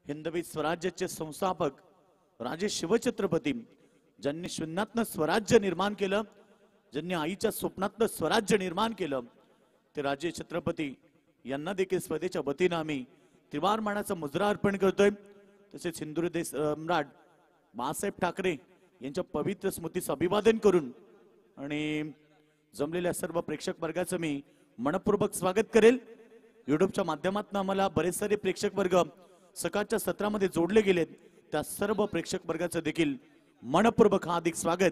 हिंदवी स्वराज्याचे संस्थापक राजे शिवछत्रपती ज्यांनी शून्यातनं स्वराज्य निर्माण केलं, ज्यांनी आईच्या स्वप्नातनं स्वराज्य निर्माण केलं, ते राजे छत्रपती यांना देखील स्पर्धेच्या वतीनं आम्ही त्रिवार मानाचा मुजरा अर्पण करतोय। तसेच हिंदुहृदय सम्राट बाळासाहेब ठाकरे यांच्या पवित्र स्मृतीचं अभिवादन करून आणि जमलेल्या सर्व प्रेक्षक वर्गाचं मी मनपूर्वक स्वागत करेल। युट्यूबच्या माध्यमातून आम्हाला बरेच सारे प्रेक्षक वर्ग सकाळच्या सत्रामध्ये जोडले गेलेत, त्या सर्व प्रेक्षक वर्गाचं देखील मनपूर्वक हार्दिक स्वागत।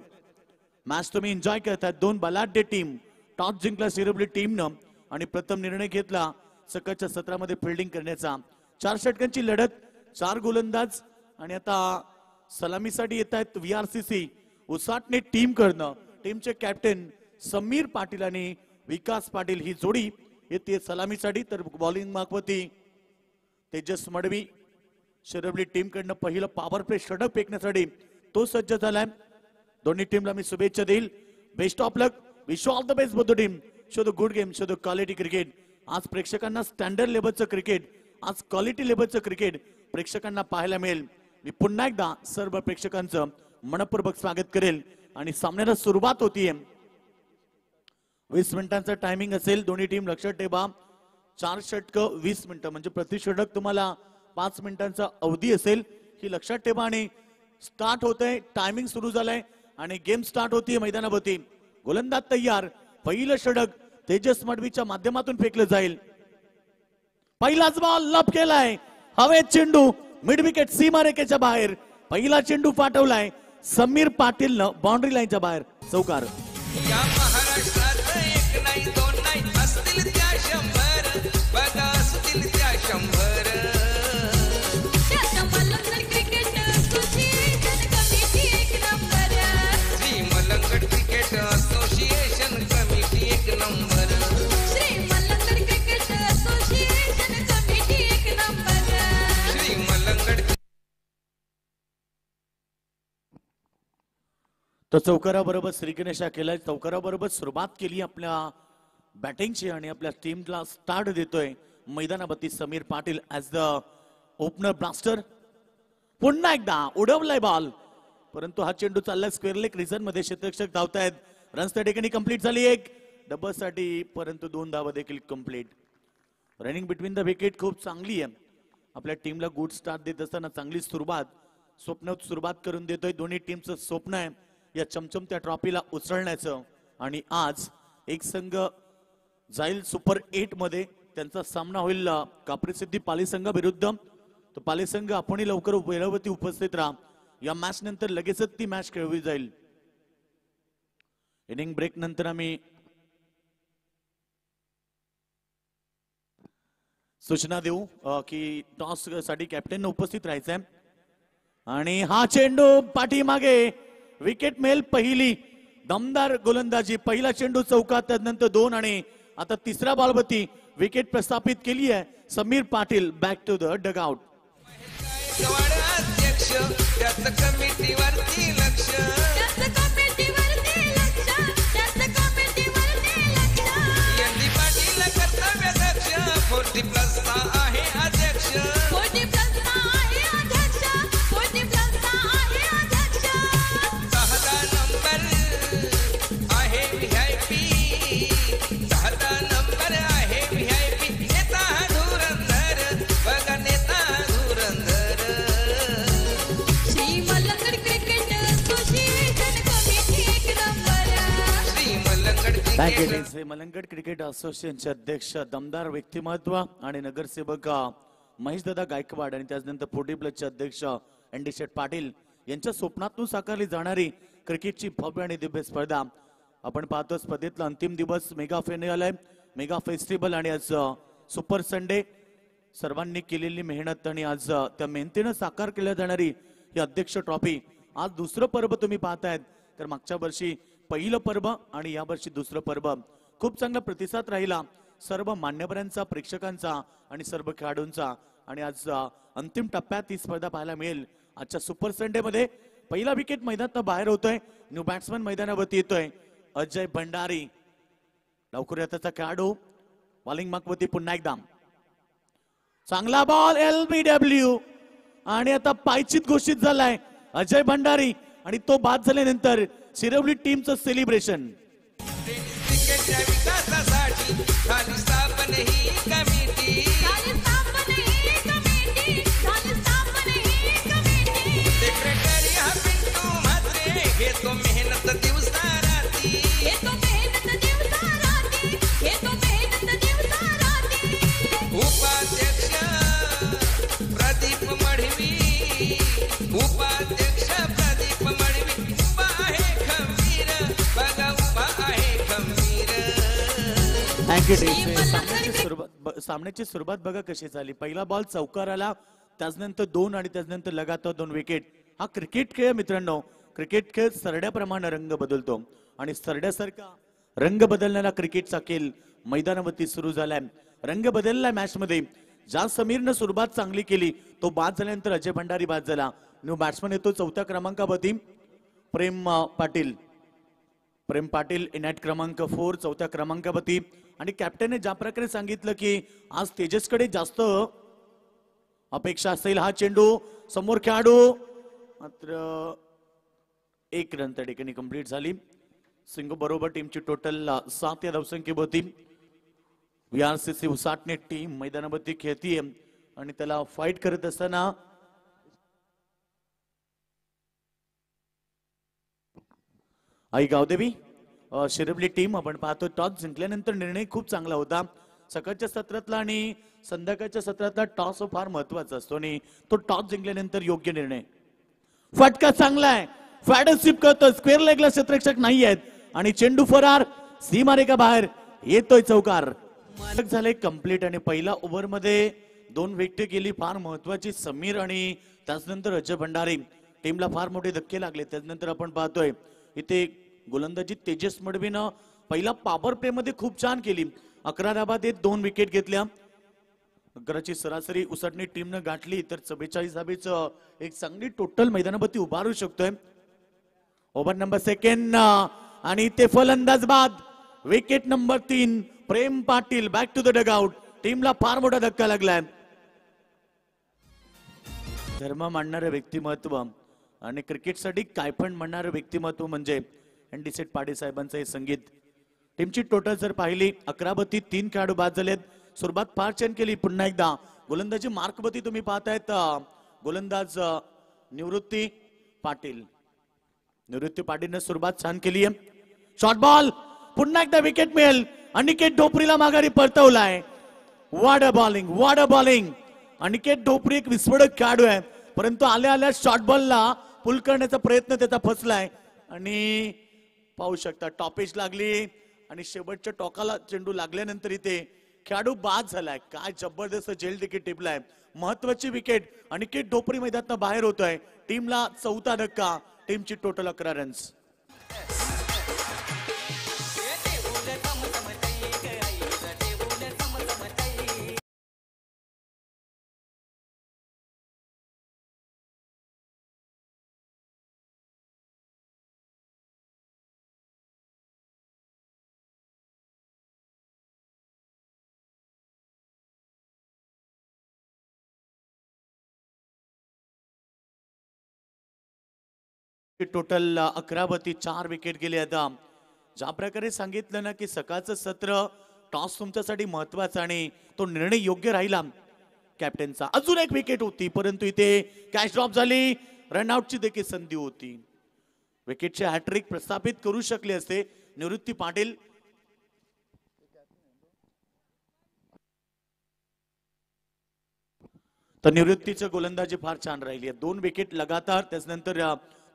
मॅच तुम्ही एन्जॉय करताय। दोन बलाढ्य टीम, टॉस जिंकला शिरवली टीमनं आणि प्रथम निर्णय घेतला सकाळच्या सत्रामध्ये फिल्डिंग करण्याचा। 4 षटकांची लढत, 4 गोलंदाज आणि आता सलामीसाठी येत आहेत VRCC उसाटणे टीम करणं। टीमचे कॅप्टन समीर पाटील आणि विकास पाटील ही जोडी येते सलामीसाठी, तर बॉलिंग मागवती तेजस मडवी शिरवली टीम कडनं पहिलं पॉवर प्ले षटक फेकण्यासाठी तो सज्ज झालाय। दोन्ही टीमला मी शुभेच्छा देईल। Best of luck, wish all the best both the team. Show the good game, show the quality cricket. आज प्रेक्षकांना स्टँडर्ड लेवलचं क्रिकेट, आज क्वालिटी लेवलचं क्रिकेट प्रेक्षकांना पाहायला मिळेल। मी पुन्हा एकदा सर्व प्रेक्षकांचं मनपूर्वक स्वागत करेल आणि सामन्याला सुरुवात होतीये। 20 मिनिटांचा टायमिंग असेल। दोन्ही टीम लक्षात ठेवा, 4 षटकं 20 मिनिटं म्हणजे प्रति षटक तुम्हाला 5 मिनिटांचा अवधी असेल, ही लक्षात ठेवा। आणि स्टार्ट होतंय, टायमिंग सुरू झालंय आणि गेम स्टार्ट होतीये मैदानावरती। गोलंदाज तयार, पहिलं षटक तेजस मडवीच्या माध्यमातून फेकलं जाईल। पहिलाच बॉल लब केलाय, हवेत चेंडू मिड विकेट सीमारेषेच्या बाहेर। पहिला चेंडू पाठवलाय समीर पाटीलनं बाउंड्री लाईनच्या बाहेर, चौकार। या महाराष्ट्रात एक नाही दोन नाही असतील त्या 100, बघा असतील त्या 100। Shri Malangad cricket association committee एक नंबर। Shri Malangad cricket association committee एक नंबर। श्री मलंगड। तर चौकाराबरोबर श्रीगणेशा केलाय, चौकाराबरोबर सुरुवात केली आपल्या बॅटिंगची आणि आपल्या टीमला स्टार्ट देतोय मैदानावरती Sameer Patil as the opener blaster. पुन्हा एकदा उडवलाय बॉल, परंतु हा चेंडू चाललाय स्क्वेअर लेग रिजन मध्ये। क्षेत्ररक्षक धावतायत, रन्स त्या ठिकाणी कंप्लीट झाली एक डबल साठी, परंतु 2 धावा देखील complete. Running between the wicket खूप चांगली आहे। आपल्या टीमला गुड स्टार्ट देत असताना चांगली सुरुवात करून देतोय। दोन्ही टीमचं स्वप्न आहे या चमचमत्या ट्रॉफीला उचलण्याचं आणि आज एक संघ जाईल सुपर 8 मध्ये। त्यांचा सामना होईल कापरी सिद्धी पाली संघ विरुद्ध। तो पाली संघ आपण लवकर वेळेवरती उपस्थित राहा, या मॅच नंतर लगेचच ती मॅच खेळवली जाईल। इनिंग ब्रेक नंतर आम्ही सूचना देऊ की टॉस साठी कॅप्टन उपस्थित राहायचंय आणि हा चेंडू पाठीमागे विकेट मिळेल। पहिली दमदार गोलंदाजी, पहिला चेंडू चौकात, त्यानंतर 2 आणि आता तिसऱ्या बॉलवरती विकेट प्रस्थापित केली आहे Sameer Patil. Back to the dugout. अध्यक्ष त्याचं कमिटीवरती लक्ष, यांनी पाटील कर्तव्य दक्ष। 40+ आहे अध्यक्ष, 40+ आहे अध्यक्ष, 40+ आहे अध्यक्ष। 10 नंबर आहे VIP, 10 नंबर आहे VIP। नेता धुरंधर, बघा नेता धुरंधर। Shri Malangad cricket association committee एक नंबर। श्री मलंगड क्रिकेट मलंगड क्रिकेट असोसिएशनचे अध्यक्ष, दमदार व्यक्तिमत्व आणि नगरसेवक महेशदादा गायकवाड आणि त्यानंतर 40+ अध्यक्ष ND शेठ पाटील यांच्या स्वप्नातून साकारली जाणारी क्रिकेटची भव्य आणि दिव्य स्पर्धा। आपण पाहतो स्पर्धेतला अंतिम दिवस, मेगा फायनल आहे, मेगा फेस्टिवल आणि आज सुपर संडे। सर्वांनी केलेली मेहनत आणि आज त्या मेहनतीनं साकार केल्या जाणारी ही अध्यक्ष ट्रॉफी। आज दुसरं पर्व तुम्ही पाहतायत, तर मागच्या वर्षी पहिलं पर्व आणि या वर्षी दुसरं पर्व। खूप चांगला प्रतिसाद राहिला सर्व मान्यवरांचा, प्रेक्षकांचा आणि सर्व खेळाडूंचा आणि आज अंतिम टप्प्यात ही स्पर्धा पाहायला मिळेल। आजच्या सुपर संडे मध्ये पहिला विकेट मैदानात बाहेर होतोय, न्यू बॅट्समन मैदानावरती येतोय अजय भंडारी। लवकर त्याचा खेळाडू बॉलिंग मागवती पुन्हा एकदा चांगला बॉल LBW आणि आता पायचीत घोषित झालाय अजय भंडारी आणि तो बाद झाल्यानंतर शिरवली टीमचं सेलिब्रेशन. क्रिकेटच्या विकासासाठी झाली स्थापन ही कमिटी. सेक्रेटरी हा पिंटू म्हात्रे घेतो मेहनत दिवसा रात्री. उपाध्यक्ष प्रदीप मढवी, उपाध्यक्ष प्रदीप मढवी उभा आहे खंबीर, बघा उभा आहे खंबीर. थँक्यू. सामन्याची सुरुवात बघा कशी झाली. पहिला बॉल चौकार आला, त्याच्यानंतर 2 आणि त्याच्यानंतर लगातार 2 विकेट. हा क्रिकेट खेळ मित्रांनो. क्रिकेट खेळ सरड्याप्रमाणे रंग बदलतो आणि सरड्यासारखा रंग बदलणारा क्रिकेटचा खेळ मैदानावरती सुरू झालाय. रंग बदललाय मॅच मध्ये. ज्या समीरनं सुरुवात चांगली केली तो बाद झाल्यानंतर अजय भंडारी बाद झाला. न्यू बॅट्समन येतो 4थ्या क्रमांकावरती प्रेम पाटील. प्रेम पाटील इनॅट क्रमांक 4 4थ्या क्रमांकावरती. आणि कॅप्टनने ज्या प्रकारे सांगितलं की आज तेजसकडे जास्त अपेक्षा असेल. हा चेंडू समोर खेळाडू मात्र 1 रन त्या ठिकाणी कंप्लीट झाली. सिंग बरोबर टीमची टोटल 7 या धावसंख्येवरती. VRCC उसाटणे टीम मैदानावरती खेळतीये आणि त्याला फाईट करत असताना आई गावदेवी शिरवली टीम आपण पाहतो. टॉस जिंकल्यानंतर निर्णय खूप चांगला होता. सकाळच्या सत्रातला आणि संध्याकाळच्या सत्रातला टॉस फार महत्वाचा असतो आणि तो टॉस जिंकल्यानंतर योग्य निर्णय. फटका चांगला आहे. फॅडरशिप करतो. स्क्वेअर लेगला क्षेत्ररक्षक नाही आहेत आणि चेंडू फरार सीमारेखा बाहेर येतोय चौकार. मालक झाले कंप्लीट आणि पहिल्या ओव्हर मध्ये 2 विकेट गेली फार महत्वाची. समीर आणि त्याच्यानंतर अजय भंडारी टीमला फार मोठे धक्के लागले. त्याच्यानंतर आपण पाहतोय इथे गोलंदाजी तेजस मडवीनं पहिला पॉवर प्ले मध्ये खूप छान केली. 11 धाबात 2 विकेट घेतल्या. अकराची सरासरी उसटणी टीमनं गाठली तर 44 धाबेचं एक चांगली टोटल मैदानावरती उभारू शकतोय. ओव्हर नंबर 2 आणि ते फलंदाज बाद. Wicket number 3 Prem Patil back to the dugout. टीमला फार मोठा धक्का लागलाय. धर्म मांडणारं व्यक्तिमत्व आणि क्रिकेटसाठी काय पण म्हणणारं व्यक्तिमत्व म्हणजे ND सेठ पाडे साहेबांचं हे संगीत. टीमची टोटल जर पाहिली 11 3 खेळाडू बाद झालेत. सुरुवात फार छान केली. पुन्हा एकदा गोलंदाजी मार्कवरती तुम्ही पाहतायत गोलंदाज निवृत्ती पाटील. निवृत्ती पाटीलने सुरुवात छान केली आहे. शॉर्ट बॉल पुन्हा एकदा विकेट मिळेल. अनिकेत ढोपरीला माघारी परतवलाय. What a bowling, what a bowling. Aniket Dhopari एक विस्फोटक खेळाडू आहे परंतु आल्या आल्या शॉर्ट बॉलला पुल करण्याचा प्रयत्न त्याचा फसलाय आणि पाहू शकता टॉपेज लागली आणि शेवटच्या टोकाला चेंडू लागल्यानंतर इथे खेळाडू बाद झालाय. काय जबरदस्त जेल तिकीट टिपलाय. महत्वाची विकेट. अनिकेत ढोपरी मैदानात बाहेर होतोय. टीमला 4था धक्का. टीमची टोटल 11 रन्स. टोटल 11 4 विकेट गेले. आता ज्या प्रकारे सांगितलं ना की सकाळचं सत्र टॉस तुमच्यासाठी महत्वाचा आणि तो निर्णय योग्य राहिला कॅप्टनचा. अजून एक विकेट होती परंतु इथे कॅच ड्रॉप झाली. रनआउटची देखील संधी होती. विकेटचे हॅट्रिक प्रस्थापित करू शकले असते निवृत्ती पाटील. तर निवृत्तीचं गोलंदाजी फार छान राहिली आहे. 2 विकेट लगातार. त्याच्यानंतर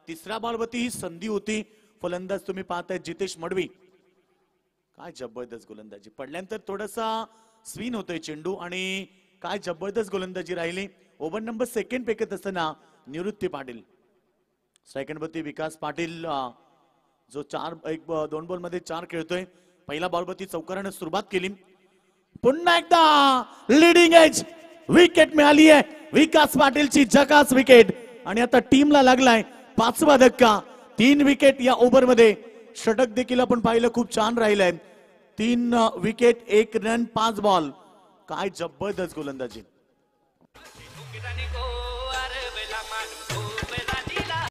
3ऱ्या बॉलवरती ही संधी होती. फलंदाज तुम्ही पाहताय जितेश मडवी. काय जबरदस्त गोलंदाजी. पडल्यानंतर थोडासा स्विन होतोय चेंडू आणि काय जबरदस्त गोलंदाजी राहिली. ओव्हर नंबर 2 फेकत असताना निवृत्ती पाटील. सेकंड वरती विकास पाटील जो 2 बॉल मध्ये 4 खेळतोय. पहिला बॉल वरती चौकाराने सुरुवात केली. पुन्हा एकदा लीडिंग एज विकेट मिळाली आहे. विकास पाटीलची झकास विकेट आणि आता टीमला लागलाय 5वा धक्का. 3 विकेट या ओव्हर मध्ये. षटक देखील आपण पाहिलं खूप छान राहिलंय. 3 विकेट 1 रन 5 बॉल. काय जबरदस्त गोलंदाजी. हरवला मान खूप राहिला.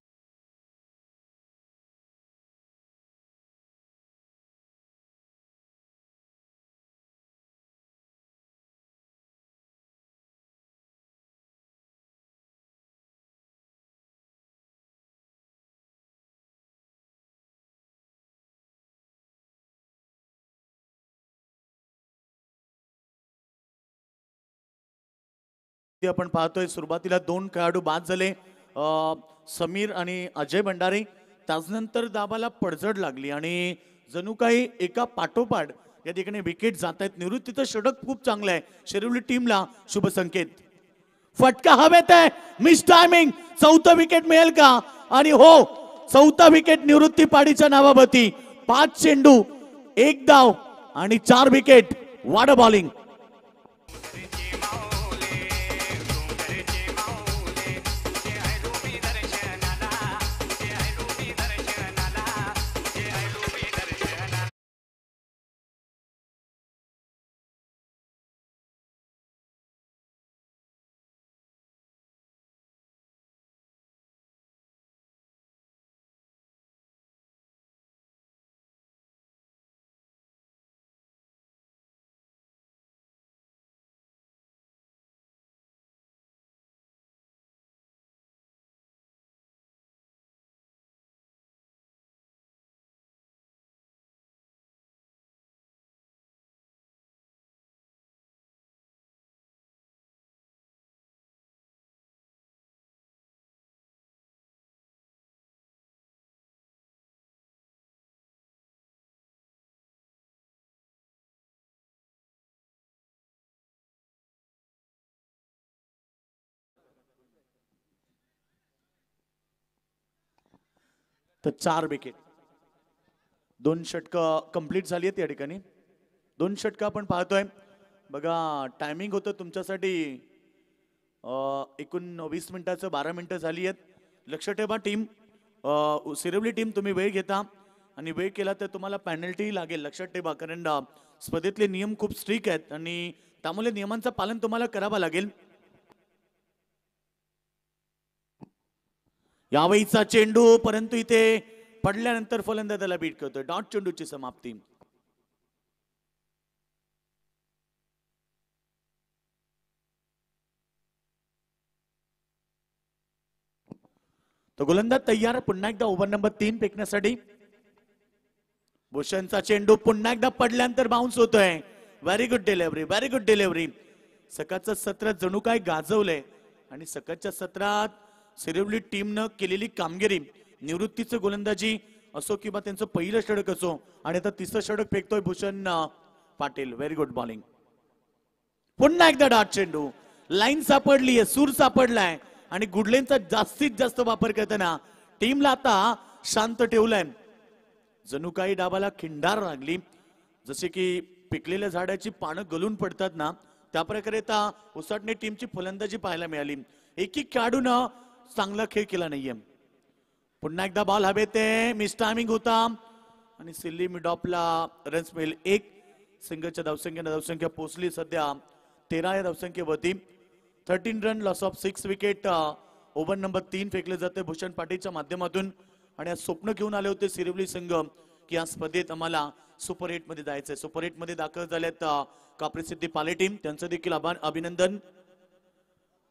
ते आपण पाहतोय सुरुवातीला दोन खेळाडू बाद झाले, समीर आणि अजय भंडारी. त्यानंतर दाबाला पडझड लागली आणि जणू काही एका पाठोपाठ या ठिकाणी विकेट जात आहेत. निवृत्तीचं षटक खूप चांगलं आहे. शिरवली टीमला शुभ संकेत. फटका हवेत आहे, मिस टायमिंग. चौथं विकेट मिळेल का? आणि हो, चौथा विकेट निवृत्ती पाडीच्या नावावरती. 5 चेंडू, 1 धाव आणि 4 विकेट. वाड बॉलिंग. तर 4 विकेट. 2 षटकं कंप्लीट झाली आहेत या ठिकाणी. 2 षटकं आपण पाहतोय. बघा, टायमिंग होतं तुमच्यासाठी एकूण 20 मिनिटाचं 12 मिनिटं झाली आहेत. लक्ष ठेवा टीम, सिरवली टीम, तुम्ही वेळ घेता आणि वेळ केला तर तुम्हाला पेनल्टी लागेल. लक्षात ठेवा, कारण स्पर्धेतले नियम खूप स्ट्रिक्ट आहेत आणि त्यामुळे नियमांचं पालन तुम्हाला करावं लागेल. यावेळीचा चेंडू, परंतु इथे पडल्यानंतर फलंदाजाला बीट करतोय. डॉट चेंडूची समाप्ती. तो गोलंदाज तयार पुन्हा एकदा ओव्हर नंबर 3 फेकण्यासाठी. भूषणचा चेंडू पुन्हा एकदा पडल्यानंतर बाउन्स होतोय. Very good delivery, very good delivery. सकाळचं सत्र जणू काय गाजवलंय आणि सकाळच्या सत्रात सिरवली टीमनं केलेली कामगिरी, निवृत्तीचं गोलंदाजी असो किंवा त्यांचं पहिलं षटक असो, आणि आता तिसरं षटक फेकतोय Bhushan Patil. Very good bowling. पुन्हा एकदा डॉट चेंडू. लाईन सापडलीये, सूर सापडलाय आणि गुडलेनचा जास्तीत जास्त वापर करताना टीमला आता शांत ठेवलाय. जणू काही डाबाला खिंडार लागली, जसे की पिकलेल्या झाडाची पानं गलून पडतात ना, त्या प्रकारे आता उसाटणे टीमची फलंदाजी पाहायला मिळाली. एकही खेळाडूनं चांगला खेळ केला नाहीये. पुन्हा एकदा बॉल हवेत, मिस टायमिंग होता आणि सिल्ली मिडॉपला रन्स मिळेल 1. सिंगलच्या धावसंख्या पोहोचली सध्या 13 या धावसंख्येवरती. 13 run, loss of 6 wicket. Over number 3 फेकले जाते भूषण पाटीलच्या माध्यमातून. आणि आज स्वप्न घेऊन आले होते सिरवली संघ की या स्पर्धेत आम्हाला सुपर 8 मध्ये जायचंय. सुपर 8 मध्ये दाखल झाल्यात काप्रसिद्धी पाले टीम, त्यांचं देखील अभिनंदन.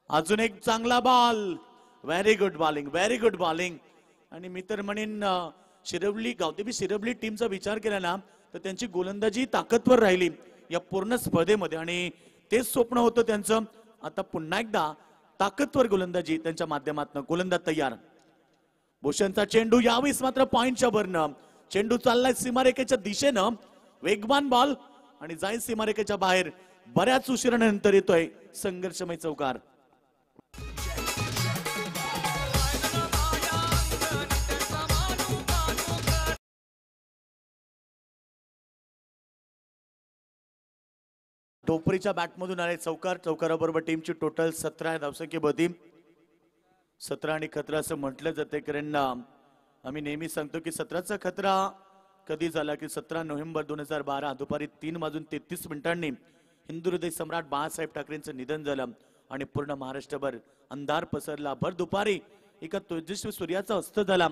अजून एक चांगला ball. Very good bowling, very good bowling. आणि मी तर म्हणेन शिरवली गावदेवी शिरवली टीमचा विचार केला ना तर त्यांची गोलंदाजी ताकदवर राहिली या पूर्ण स्पर्धेमध्ये आणि तेच स्वप्न होतं त्यांचं. आता पुन्हा एकदा ताकदवर गोलंदाजी त्यांच्या माध्यमातून. गोलंदाज तयार. भूषणचा चेंडू, यावेळेस मात्र पॉइंटच्या वरनं चेंडू चाललाय सीमारेखेच्या दिशेनं. वेगवान बॉल आणि जाईल सीमारेखेच्या बाहेर. बऱ्याच उशिरानंतर येतोय संघर्षमय चौकार. टोपरीच्या बॅटमधून आले चौकार. चौकाराबरोबर टीमची टोटल 17 धावसंख्येवरती. 17 आणि खतरा असं म्हटलं जाते, कारण आम्ही नेहमी सांगतो की 17चा खतरा कधी झाला की 17 नोव्हेंबर 2012 दुपारी 3:33 हिंदू हृदय सम्राट बाळासाहेब ठाकरेंचं निधन झालं. आणि पूर्ण महाराष्ट्रभर अंधार पसरला. भर दुपारी एका तेजस्वी सूर्याचा अस्त झाला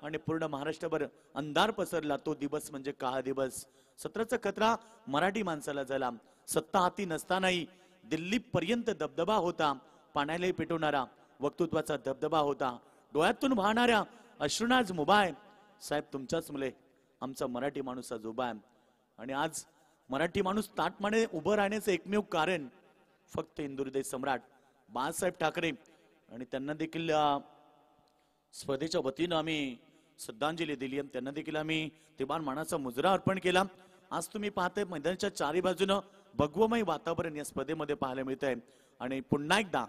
आणि पूर्ण महाराष्ट्रभर अंधार पसरला. तो दिवस म्हणजे काळा दिवस. 17चा खतरा मराठी माणसाला झाला. सत्ता हाती नसतानाही दिल्ली पर्यंत दबदबा होता. पाण्यालाही पेटवणारा वक्तृत्वाचा दबदबा होता. डोळ्यातून वाहणाऱ्या अश्रुनाज मुभा आहे. साहेब तुमच्याच मुले आमचा मराठी माणूस आज उभा आहे. आणि आज मराठी माणूस ताटमाने उभं राहण्याचं एकमेव कारण फक्त हिंदुहृदय सम्राट बाळासाहेब ठाकरे आणि त्यांना देखील स्पर्धेच्या वतीनं आम्ही श्रद्धांजली दिली. त्यांना देखील आम्ही तेबान मानाचा मुजरा अर्पण केला. आज तुम्ही पाहताय मैदानाच्या चारी बाजूनं भगवमय वातावरण या स्पर्धेमध्ये पाहायला मिळत आहे. आणि पुन्हा एकदा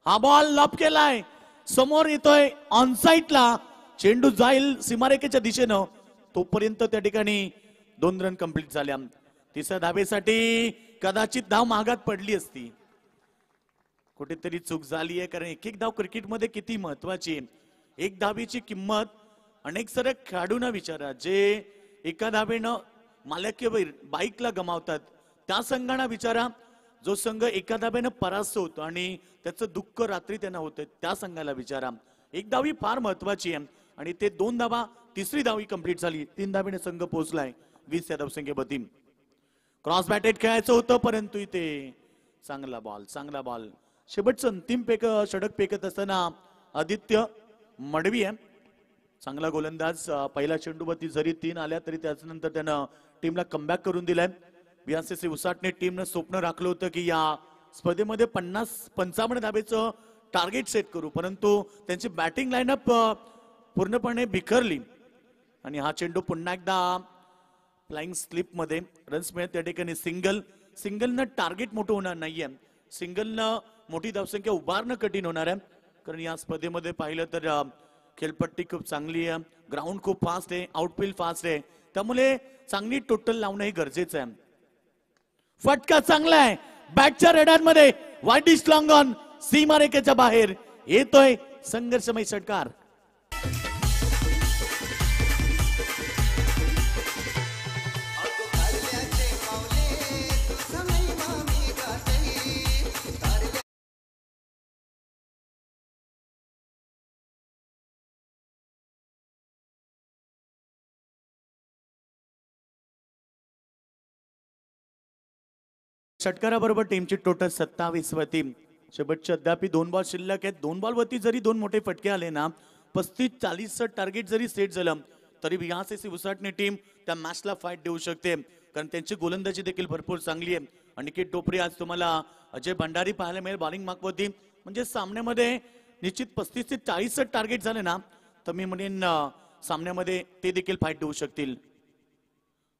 हा बॉल लॉब केलाय, समोर येतोय ऑनसाइटला. चेंडू जाईल सीमारेखेच्या दिशेनं. तोपर्यंत त्या ठिकाणी 2 रन कंप्लीट झाल्या. तिसऱ्या धावेसाठी कदाचित धाव महागात पडली असती. कुठेतरी चूक झाली आहे, कारण एक एक धाव क्रिकेटमध्ये किती महत्वाची आहे. एक धावेची किंमत अनेक साऱ्या खेळाडूंना विचारा जे एका धावेनं मालकीवर बाईकला गमावतात. त्या संघांना विचारा जो संघ एका धावेनं परास्त होतो आणि त्याचं दुःख रात्री त्यांना होतं. त्या संघाला विचारा. एक धावी फार महत्वाची आहे आणि ते 2 धावा, तिसरी धावी कंप्लीट झाली. 3 धावेने संघ पोहोचलाय 20 या धावसंख्येवरती. क्रॉस बॅटेड खेळायचं होतं, परंतु इथे चांगला बॉल. शेवटचं अंतिम षटक फेकत असताना आदित्य मडवी आहे, चांगला गोलंदाज. पहिला चेंडूवरती जरी 3 आल्या तरी त्याच्यानंतर त्यानं टीमला कमबॅक करून दिलाय. बीआरसीसी उसाटणे टीमनं स्वप्न राखलं होतं की या स्पर्धेमध्ये 50-55 धावेचं टार्गेट सेट करू, परंतु त्यांची बॅटिंग लाईनअप पूर्णपणे बिखरली आणि हा चेंडू पुन्हा एकदा फ्लाइंग स्लिप मध्ये रन्स मिळत. त्या ठिकाणी सिंगलनं टार्गेट मोठं होणार नाहीये. सिंगलनं मोठी धावसंख्या उभारणं कठीण होणार आहे, कारण या स्पर्धेमध्ये पाहिलं तर खेळपट्टी खूप चांगली आहे, ग्राउंड खूप फास्ट आहे, आउटफील्ड फास्ट आहे. त्यामुळे चांगली टोटल लावणं हे गरजेचं आहे. फटका चांगला आहे बॅटच्या रेडारमध्ये. वाईट इज लॉंग ऑन, सीमारेखेच्या बाहेर येतोय संघर्षमय षटकार. षटकाराबरोबर टीमची टोटल 27 वरती. शेवटच्या अद्याप 2 बॉल शिल्लक आहेत. 2 बॉल वरती जरी 2 मोठे फटके आले ना, 35-40 टार्गेट जरी सेट झालं तरी बीआरसीसी उसाटणे टीम त्या मॅचला फाईट देऊ शकते, कारण त्यांची गोलंदाजी देखील भरपूर चांगली आहे. अनिकेत टोपरे आज तुम्हाला अजय भंडारी पाहायला मिळेल बॉलिंग मार्कवरती. म्हणजे सामन्यामध्ये निश्चित 35 ते 40 टार्गेट झाले ना तर मी म्हणेन सामन्यामध्ये ते देखील फाईट देऊ शकतील.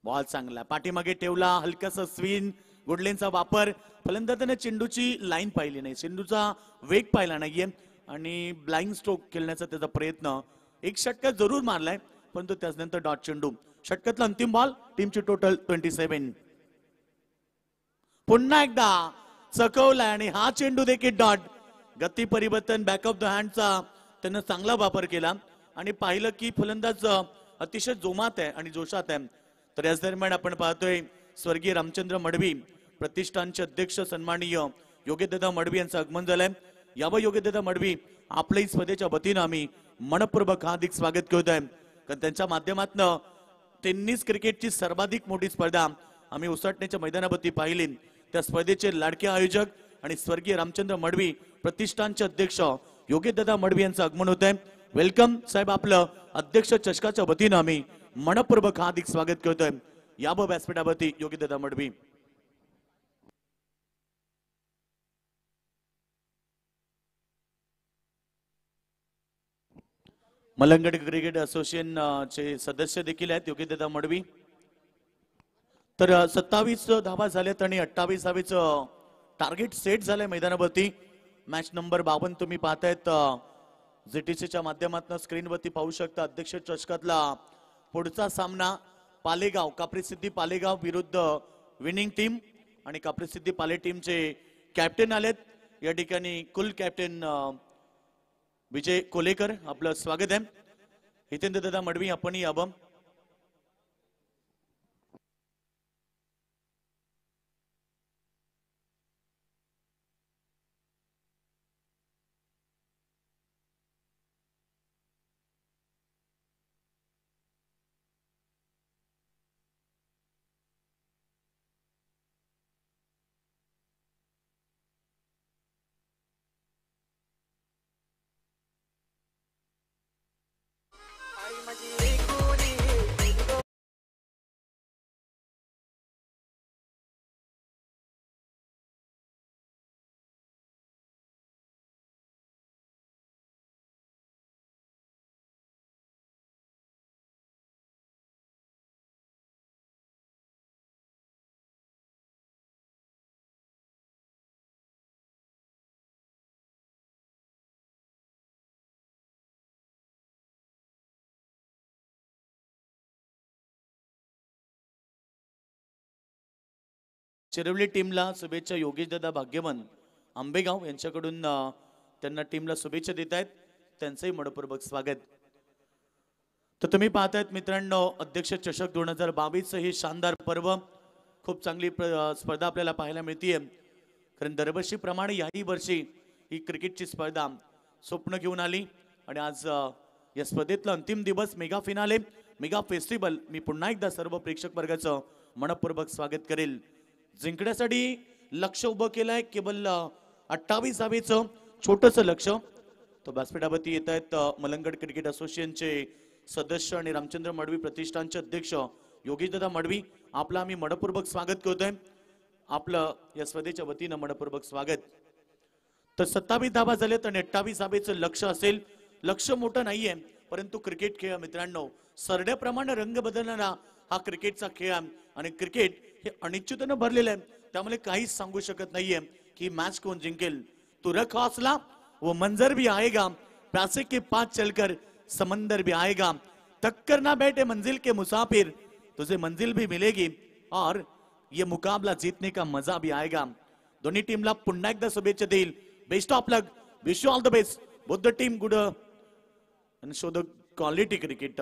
बॉल चांगला पाठीमागे ठेवला, हलकासा स्विंग, गुडलेनचा वापर. फलंदाजाने चेंडूची लाईन पाहिली नाही, चेंडूचा वेग पाहिला नाहीये आणि ब्लाइंड स्ट्रोक खेळण्याचा त्याचा प्रयत्न. एक षटका जरूर मारलाय, परंतु त्यानंतर डॉट चेंडू. षटकातला अंतिम बॉल, टीमची टोटल 27. पुन्हा एकदा चकवलाय आणि हा चेंडू देखील डॉट. गती परिवर्तन बॅक ऑफ द हँडचा त्यानं चांगला वापर केला आणि पाहिलं की फलंदाज अतिशय जोमात आहे आणि जोशात आहे. तर याच दरम्यान आपण पाहतोय स्वर्गीय रामचंद्र मडवी प्रतिष्ठानचे अध्यक्ष सन्माननीय योगेशदादा मडवी यांचं आगमन झालंय. यावं योगेशदादा मडवी आपल्याही स्पर्धेच्या वतीनं आम्ही मनपूर्वक हार्दिक स्वागत करत आहे, कारण त्यांच्या माध्यमातून टेनिस क्रिकेटची सर्वाधिक मोठी स्पर्धा आम्ही उसाटण्याच्या मैदानावरती पाहिली. त्या स्पर्धेचे लाडके आयोजक आणि स्वर्गीय रामचंद्र मडवी प्रतिष्ठानचे अध्यक्ष योगेशदादा मडवी यांचं आगमन होत आहे. वेलकम साहेब, आपलं अध्यक्ष चषकाच्या वतीनं आम्ही मनपूर्वक हार्दिक स्वागत करतोय. यावं व्यासपीठावरती योगेशदादा मडवी. मलंगड क्रिकेट असोसिएशन चे सदस्य देखील आहेत योगेशदादा मडवी. तर 27 धावा झाल्यात आणि 28 धावेचं टार्गेट सेट झालंय मैदानावरती. मॅच नंबर 52 तुम्ही पाहतायत जीटीसीच्या माध्यमातून स्क्रीनवरती पाहू शकता. अध्यक्ष चषकातला पुढचा सामना पालेगाव काप्रीसिद्धी पालेगाव विरुद्ध विनिंग टीम. आणि काप्रीसिद्धी पाले टीमचे कॅप्टन आलेत या ठिकाणी, कुल कॅप्टन विजय कोलेकर, आपलं स्वागत आहे. हितेंद्र दादा मडवी आपण यावं. चिरवली टीमला शुभेच्छा योगेश दादा भाग्यवन आंबेगाव यांच्याकडून त्यांना टीमला शुभेच्छा देत आहेत, त्यांचंही मनपूर्वक स्वागत. तर तुम्ही पाहतायत मित्रांनो, अध्यक्ष चषक 2022 ही शानदार पर्व, खूप चांगली स्पर्धा आपल्याला पाहायला मिळते. कारण दरवर्षीप्रमाणे याही वर्षी ही क्रिकेटची स्पर्धा स्वप्न घेऊन आली आणि आज या स्पर्धेतला अंतिम दिवस, मेगा फिनाले, मेगा फेस्टिवल. मी पुन्हा एकदा सर्व प्रेक्षक वर्गाचं मनपूर्वक स्वागत करेल. जिंकण्यासाठी लक्ष उभं केलंय, केवळ 28 धावेचं छोटंसं लक्ष. तो व्यासपीठावरती येत आहेत मलंगड क्रिकेट असोसिएशनचे सदस्य आणि रामचंद्र मडवी प्रतिष्ठानचे अध्यक्ष योगेश दादा मडवी. आपला आम्ही मनपूर्वक स्वागत करतोय, आपलं या स्पर्धेच्या वतीनं मनपूर्वक स्वागत. तर 27 धावा झालेत आणि 28 धावेचं लक्ष असेल. लक्ष मोठं नाहीये, परंतु क्रिकेट खेळ मित्रांनो, सरड्याप्रमाणे रंग बदलणारा हा क्रिकेटचा खेळ आहे आणि क्रिकेट हे अनिश्चिततेनं भरलेलं आहे. त्यामुळे काहीच सांगू शकत नाहीये की मॅच कोण जिंकेल. तू रख हौसला, वो मंजर भी आएगा, प्यासे के पास चलकर समंदर भी आएगा, टक्कर ना बैठे मंजिल के मुसाफिर, तुझे मंजिल भी मिलेगी और ये मुकाबला जीतने का मजा भी आएगा. दोन्ही टीमला पुन्हा एकदा शुभेच्छा देईल. Best of luck, wish you all the best both the team. Good and show the quality cricket.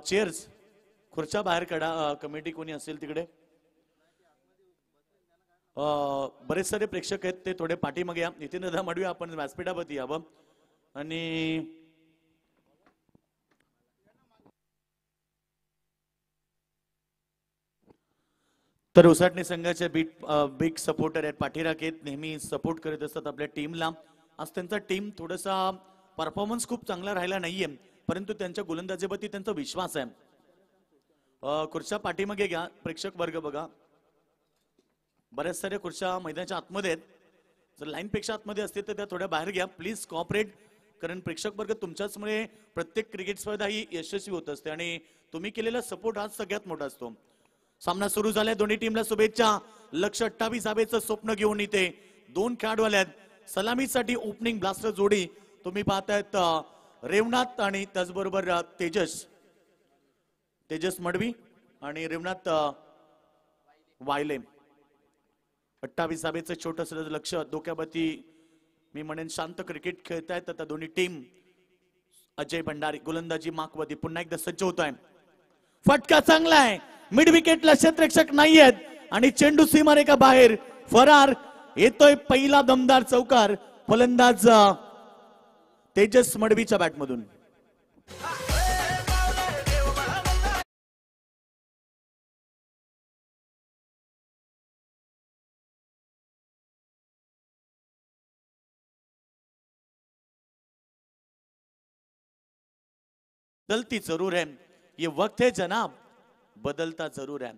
Chairs, खुर्च्या बाहेर काढा. कमिटी कोणी असेल तिकडे. बरेच सारे प्रेक्षक आहेत, ते थोडे पाठीमागे या. नितीन दादा मडवी, आपण व्यासपीठावरती यावं. आणि तर उसाटणे संघाचे बिग सपोर्टर आहेत, पाठीराख आहेत, नेहमी सपोर्ट करत असतात आपल्या टीमला. आज त्यांचा टीम थोडासा परफॉर्मन्स खूप चांगला राहिला नाहीये, परंतु त्यांच्या गोलंदाजीवरती त्यांचा विश्वास आहे. खुर्च्या पाठीमागे घ्या, प्रेक्षक वर्ग बघा. बऱ्याच साऱ्या खुर्च्या मैदानाच्या आतमध्ये आहेत. जर लाईन पेक्षा आतमध्ये असतील तर त्या थोड्या बाहेर घ्या प्लीज, कॉपरेट. कारण प्रेक्षक वर्ग तुमच्याचमुळे प्रत्येक क्रिकेट स्पर्धा ही यशस्वी होत असते आणि तुम्ही केलेला सपोर्ट हा सगळ्यात मोठा असतो. सामना सुरू झालाय, दोन्ही टीमला शुभेच्छा. लक्ष 28 धावेचं स्वप्न घेऊन इथे दोन खेळाडू आल्यात. सलामीसाठी ओपनिंग ब्लास्टर जोडी तुम्ही पाहतायत, रेवनाथ आणि त्याचबरोबर तेजस मडवी आणि रेवनाथ वायले. 28 धावेचं छोटस लक्ष डोक्यावरती, मी म्हणेन शांत क्रिकेट खेळतायत आता दोन्ही टीम. अजय भंडारी गोलंदाजी माकवरती पुन्हा एकदा सज्ज होत आहे. फटका चांगला आहे, मिड विकेटला क्षेत्ररक्षक नाही आहेत आणि चेंडू सीमारेखा बाहेर फरार. येतोय पहिला दमदार चौकार फलंदाज तेजस मडवीच्या बॅटमधून. बदलती जरूर है, ये वक्त है जनाब, बदलता जरूर है.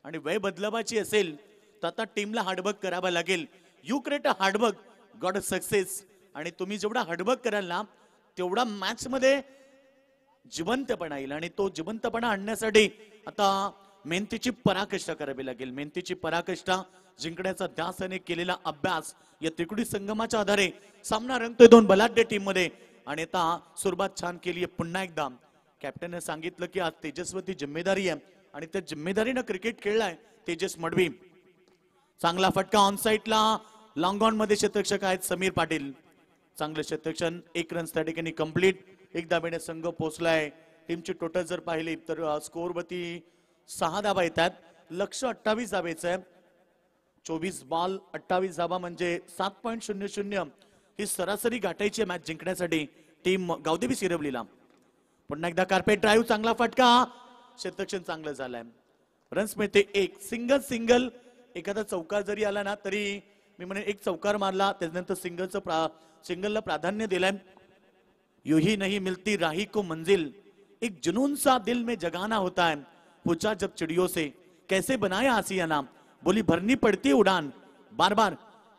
आणि वेळ बदलवायची असेल तर आता टीमला हार्डवर्क करावं लागेल. You create a hard work, got a success. आणि तुम्ही जेवढा हार्डवर्क कराल ना, तेवढा मॅच मध्ये जिवंतपणा येईल आणि तो जिवंतपणा आणण्यासाठी आता मेहनतीची पराकाष्ठा करावी लागेल. मेहनतीची पराकाष्ठा, जिंकण्याचा ध्यास आणि केलेला अभ्यास या त्रिकुटी संगमाच्या आधारे सामना रंगतोय दोन बलाढ्य टीम मध्ये. आणि आता सुरुवात छान केली आहे. पुन्हा एकदा कॅप्टनने सांगितलं की आज तेजस्वती जिम्मेदारी आहे आणि त्या जिम्मेदारीनं क्रिकेट खेळलाय तेजस मडवी. चांगला फटका ऑन साइडला, लॉंग ऑन मध्ये क्षेत्ररक्षक आहेत समीर पाटील. चांगलं क्षेत्ररक्षण, 1 रन त्या ठिकाणी कंप्लीट. एक धावेने संघ पोहोचलाय. टीमची टोटल जर पाहिली तर स्कोर वरती 6 धावा येतात. लक्ष 28 धावेचं आहे. 24 बॉल 28 धावा म्हणजे 7.00 ही सरासरी गाठायची मॅच जिंकण्यासाठी टीम गावदेवी सिरवलीला. पुन्हा एकदा कार्पेट ड्राईव्ह, चांगला फटका, क्षेत्ररक्षण चांगलं झालंय. रन्स मिळते 1. सिंगल एखादा चौकार जरी आला ना तरी मी म्हणेन 1 चौकार मारला, त्यानंतर सिंगलला प्राधान्य दिलंय. यूही नहीं मिलती राही को मंजिल, एक जुनून सा दिल में जगाना होता है. पूछा जब चिड़ियों से कैसे बनाया आसियाना, बोली भरनी पड़ती उड़ान, बार बार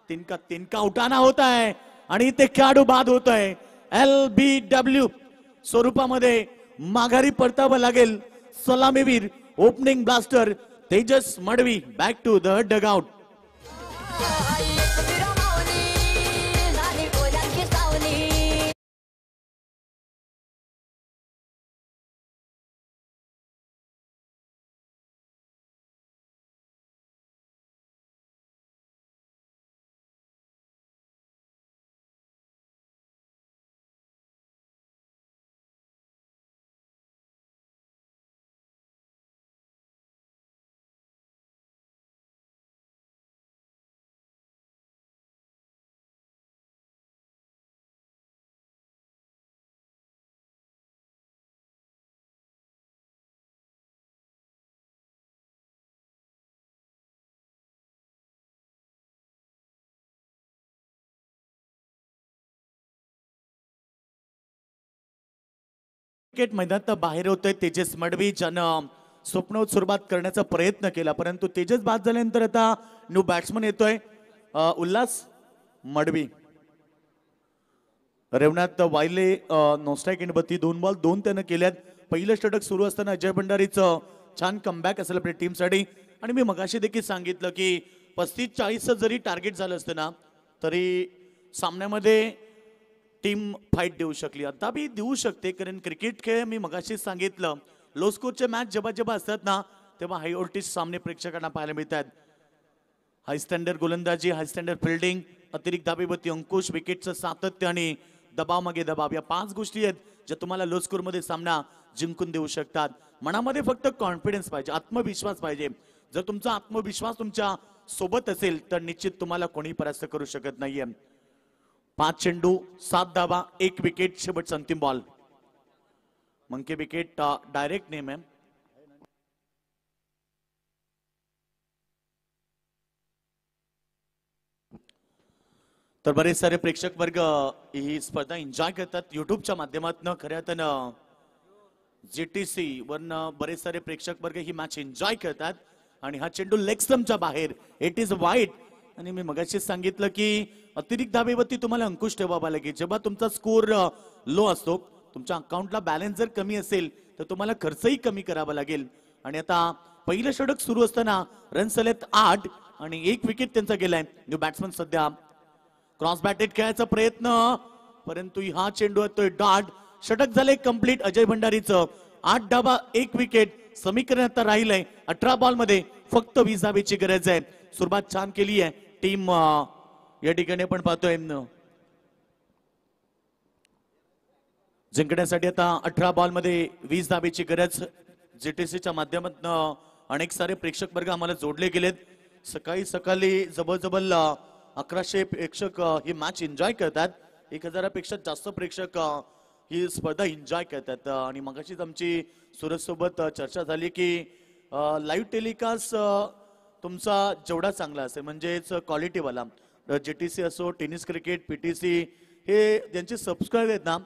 तिनका उठाना होता है. आणि ते खेळाडू बाद होत आहे. LBW स्वरूपामध्ये माघारी परतावं लागेल. सलामीवीर opening blaster Tejas Madvi back to the dugout. Wicket मैदानात बाहेर होतोय तेजस मडवी, ज्यानं स्वप्नवत सुरुवात करण्याचा प्रयत्न केला, परंतु तेजस बाद झाल्यानंतर आता न्यू बॅट्समन येतोय Ulhas Madavi. Revnath वायले no strike end बत्ती, 2 बॉल 2 त्यानं केल्यात. पहिलं षटक सुरू असताना अजय भंडारीचं छान कमबॅक असेल आपल्या टीमसाठी. आणि मी मगाशी देखील सांगितलं की 35-40 जरी टार्गेट झालं असतं ना तरी सामन्यामध्ये टीम फाईट देऊ शकली, आता बी देऊ शकते. कारण क्रिकेट खेळ मी मगाशी सांगितलं, लो स्कोरचे मॅच जेव्हा जेव्हा असतात ना तेव्हा हाय व्होल्टेज सामने प्रेक्षकांना पाहायला मिळतात. हाय स्टँडर्ड गोलंदाजी, हाय स्टँडर्ड फिल्डिंग, अतिरिक्त धाबेवरती अंकुश, विकेटचं सातत्य आणि दबाव मागे दबाव, या 5 गोष्टी आहेत ज्या तुम्हाला लो स्कोर मध्ये सामना जिंकून देऊ शकतात. मनामध्ये फक्त कॉन्फिडन्स पाहिजे, आत्मविश्वास पाहिजे. जर तुमचा आत्मविश्वास तुमच्या सोबत असेल तर निश्चित तुम्हाला कोणी परास्त करू शकत नाहीये. 5 चेंडू 7 धावा 1 विकेट, शेवटचा अंतिम बॉल. मंके विकेट डायरेक्ट नेम आहे. तर बरेच सारे प्रेक्षक वर्ग ही स्पर्धा एन्जॉय करतात युट्यूबच्या माध्यमातून. खऱ्या अर्थानं जीटीसी वरनं बरेच सारे प्रेक्षक वर्ग ही मॅच एन्जॉय करतात. आणि हा चेंडू लेग स्टंपच्या बाहेर, इट इज वाईड. आणि मी मगाशीच सांगितलं की अतिरिक्त धाबेवरती तुम्हाला अंकुश ठेवावा लागेल. जेव्हा तुमचा स्कोर लो असतो, तुमच्या अकाउंटला बॅलन्स जर कमी असेल तर तुम्हाला खर्चही कमी करावा लागेल. आणि आता पहिलं षटक सुरू असताना रन्स आलेत 8 आणि 1 विकेट त्यांचा गेलाय. न्यू बॅट्समन सध्या क्रॉस बॅटेड खेळायचा प्रयत्न, परंतु हा चेंडू येतोय डॉट. षटक झाले कंप्लीट अजय भंडारीचं. 8 धावा 1 विकेट. समीकरण आता राहिलंय 18 बॉल मध्ये फक्त 20 धावेची गरज आहे. सुरुवात छान केली आहे टीम या ठिकाणी आपण पाहतोय. जिंकण्यासाठी आता 18 बॉल मध्ये 20 धावेची गरज. जीटीसीच्या माध्यमातून अनेक सारे प्रेक्षक वर्ग आम्हाला जोडले गेलेत. सकाळी जवळजवळ 1100 प्रेक्षक ही मॅच एन्जॉय करतात. 1000पेक्षा जास्त प्रेक्षक ही स्पर्धा एन्जॉय करतात. आणि मगाशीच आमची सुरज सोबत चर्चा झाली की लाईव्ह टेलिकास्ट तुमचा जेवढा चांगला असेल, म्हणजेच क्वालिटीवाला, जीटीसी असो, टेनिस क्रिकेट, पीटीसी, हे ज्यांचे सबस्क्राईब आहेत ना,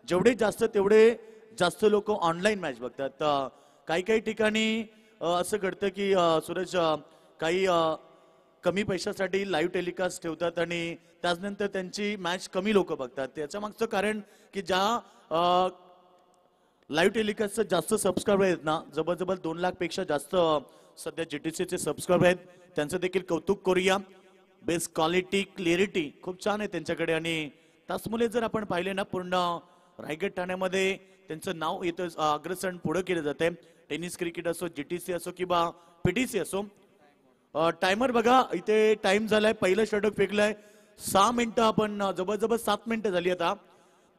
जेवढे जास्त तेवढे जास्त लोक ऑनलाईन मॅच बघतात. काही ठिकाणी असं घडतं की सूरज काही कमी पैशासाठी लाईव्ह टेलिकास्ट ठेवतात आणि त्यानंतर त्यांची मॅच कमी लोक बघतात. त्याच्या मागचं कारण की ज्या लाईव्ह टेलिकास्टचं जास्त सबस्क्राईबर आहेत ना, जवळजवळ 2 लाखपेक्षा जास्त सध्या जीटीसीचे सबस्क्राईबर आहेत, त्यांचं देखील कौतुक करूया. बेस्ट क्वालिटी, क्लिअरिटी खूप छान आहे त्यांच्याकडे. आणि त्याचमुळे जर आपण पाहिले ना, पूर्ण रायगड ठाण्यामध्ये त्यांचं नाव येतं, अग्रसर पुढे केलं जाते. टेनिस क्रिकेट असो, जीटीसी असो किंवा पीटीसी असो. टायमर बघा, इथे टाइम झालाय. पहिलं षटक फेकलंय 6 मिनिटं, आपण जवळजवळ 7 मिनिटं झाली आता.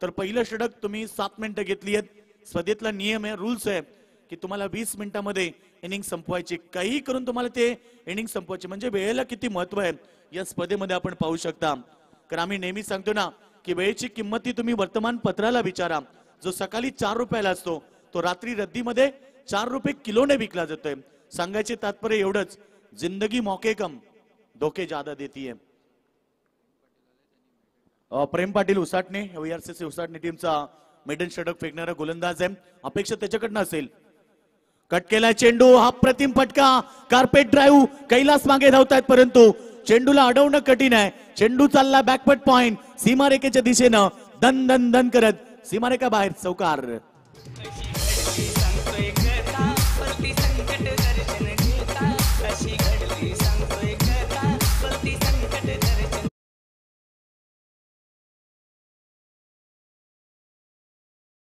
तर पहिलं षटक तुम्ही 7 मिनिटं घेतली आहेत. स्पर्धेतला नियम आहे, रूल्स आहे की तुम्हाला 20 मिनिटांमध्ये इनिंग संपवायची. काही करून तुम्हाला ते इनिंग संपवायची, म्हणजे वेळेला किती महत्व आहे या स्पर्धेमध्ये आपण पाहू शकता. कारण आम्ही नेहमी सांगतो ना की वेळेची किंमत ती तुम्ही वर्तमानपत्राला विचारा. जो सकाळी 4 रुपयाला असतो तो रात्री रद्दीमध्ये 4 रुपये किलोने विकला जातोय. सांगायचे तात्पर्य एवढंच, जिंदगी मौके कम धोके ज्यादा देती है. प्रेम पाटील उसाटणे, VRCC उसाटणे टीमचा मेडन षटक फेकणारा गोलंदाज आहे. अपेक्षा त्याच्याकडनं असेल. कट केला चेंडू, हा प्रतिम फटका, कार्पेट ड्राईव्ह, कैलास मागे धावतायत, परंतु चेंडूला अडवणं कठीण आहे. चेंडू चालला बॅकवर्ड पॉइंट, सीमारेखेच्या दिशेनं दन दन दन करत सीमारेखा बाहेर चौकार.